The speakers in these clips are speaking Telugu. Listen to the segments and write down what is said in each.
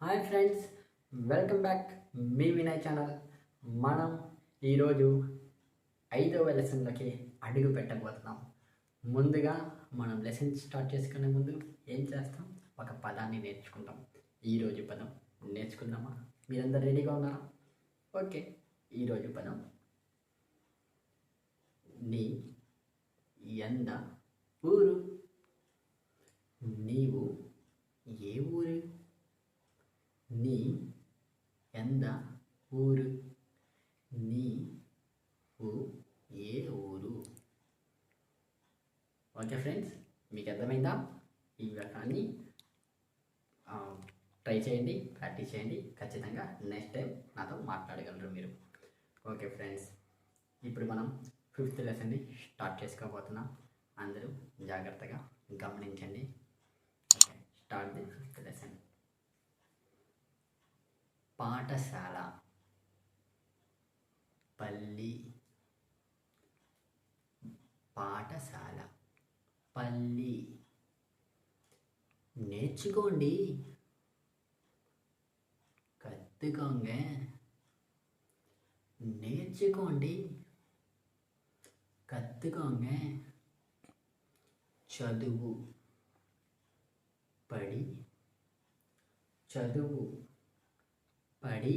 హాయ్ ఫ్రెండ్స్, వెల్కమ్ బ్యాక్ మీ వినయ్ ఛానల్. మనం ఈరోజు 5వ లెసన్లోకి అడుగు పెట్టబోతున్నాం. ముందుగా మనం లెసన్ స్టార్ట్ చేసుకునే ముందు ఏం చేస్తాం? ఒక పదాన్ని నేర్చుకుంటాం. ఈరోజు పదం నేర్చుకుందామా? మీరందరూ రెడీగా ఉన్నారా? ఓకే. ఈరోజు పదం నీ ఎంద ఊరు. నీవు ఏ ఊరు? నీ ఎంద ఊరు. నీవు ఏ ఊరు? ఓకే ఫ్రెండ్స్, మీకు అర్థమైందా? ఈ వ్యాఖ్యాన్ని ట్రై చేయండి, ప్రాక్టీస్ చేయండి. ఖచ్చితంగా నెక్స్ట్ టైం నాతో మాట్లాడగలరు మీరు. ఓకే ఫ్రెండ్స్, ఇప్పుడు మనం 5th లెసన్ని స్టార్ట్ చేసుకోబోతున్నాం. అందరూ జాగ్రత్తగా గమనించండి. Okay, start the 5th lesson. పాఠశాల, పల్లి. పాఠశాల, పల్లి. నేర్చుకోండి, కత్తుకోంగ. నేర్చుకోండి, కత్తుకోంగ. చదువు, పడి. చదువు, పడి.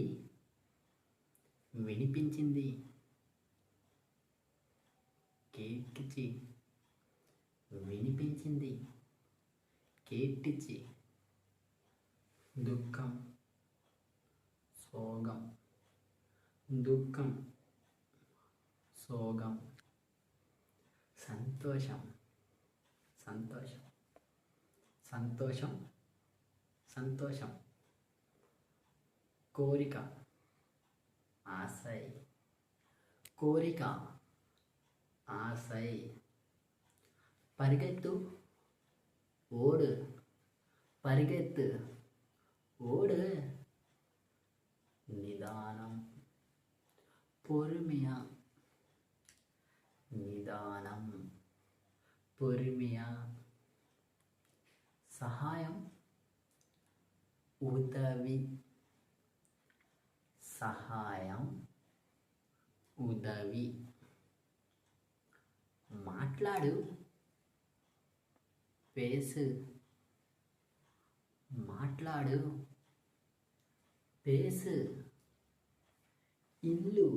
వినిపించింది, కేట్టిచి. వినిపించింది, కేట్టిచి. దుఃఖం, సోగం. దుఃఖం, సోగం. సంతోషం, సంతోషం. సంతోషం, సంతోషం. కోరిక, ఆశై. కోరిక, ఆశై. పరిగెత్తు, ఓడు. పరిగెత్తు, ఓడు. నిదానం, పొరుమియ. నిదానం, పొరుమియ. సహాయం, ఉదవి. సహాయం, ఉదవి. మాట్లాడు, పేసు. మాట్లాడు, పేసు. ఇల్లు,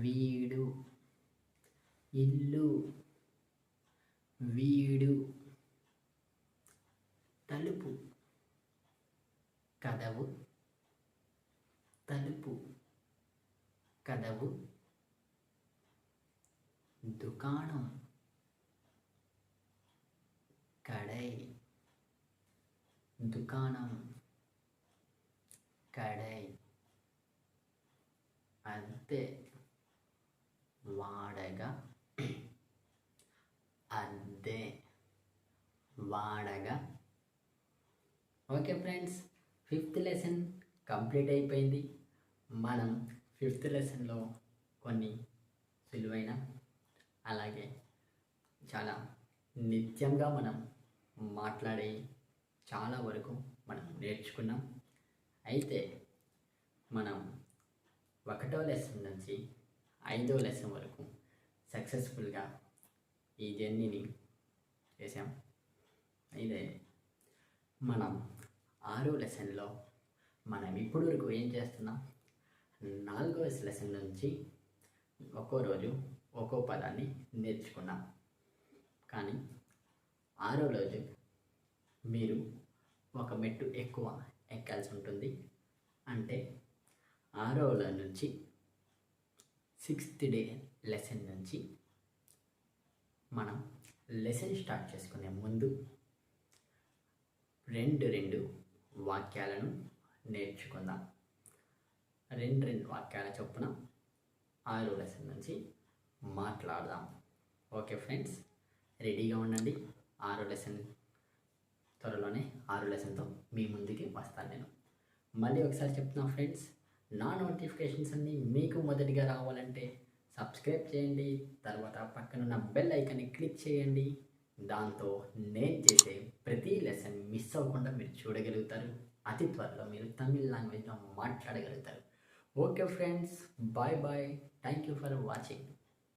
వీడు. ఇల్లు, వీడు. తలుపు, కదవు. తలుపు, కదవు. దుకాణం, కడై. దుకాణం, కడై. అద్దె, వాడగ. అద్దె, వాడగ. Okay friends, 5th lesson complete అయిపోయింది. మనం 5th లెసన్లో కొన్ని సులువైన, అలాగే చాలా నిత్యంగా మనం మాట్లాడే చాలా వరకు మనం నేర్చుకున్నాం. అయితే మనం 1వ లెసన్ నుంచి 5వ లెసన్ వరకు సక్సెస్ఫుల్గా ఈ జర్నీని చేసాం. అయితే మనం 6వ లెసన్లో మనం ఇప్పుడు వరకు ఏం చేస్తున్నాం? 4వ లెసన్ నుంచి ఒక్కో రోజు ఒక్కో పదాన్ని నేర్చుకున్నాం. కానీ 6వ రోజు మీరు ఒక మెట్టు ఎక్కువ ఎక్కాల్సి ఉంటుంది. అంటే 6వ నుంచి 6th డే లెసన్ నుంచి మనం లెసన్ స్టార్ట్ చేసుకునే ముందు 2 వాక్యాలను నేర్చుకుందాం. 2 వాక్యాల చొప్పున 6వ లెసన్ నుంచి మాట్లాడదాం. ఓకే ఫ్రెండ్స్, రెడీగా ఉండండి. 6వ లెసన్ త్వరలోనే 6వ లెసన్తో మీ ముందుకి వస్తాను నేను. మళ్ళీ ఒకసారి చెప్తున్నా ఫ్రెండ్స్, నా నోటిఫికేషన్స్ అన్నీ మీకు మొదటిగా రావాలంటే సబ్స్క్రైబ్ చేయండి. తర్వాత పక్కనున్న బెల్ ఐకాన్ని క్లిక్ చేయండి. దాంతో నేను చేసే ప్రతి లెసన్ మిస్ అవ్వకుండా మీరు చూడగలుగుతారు. అతి త్వరలో మీరు తమిళ్ లాంగ్వేజ్లో మాట్లాడగలుగుతారు. Okay friends, bye bye. Thank you for watching.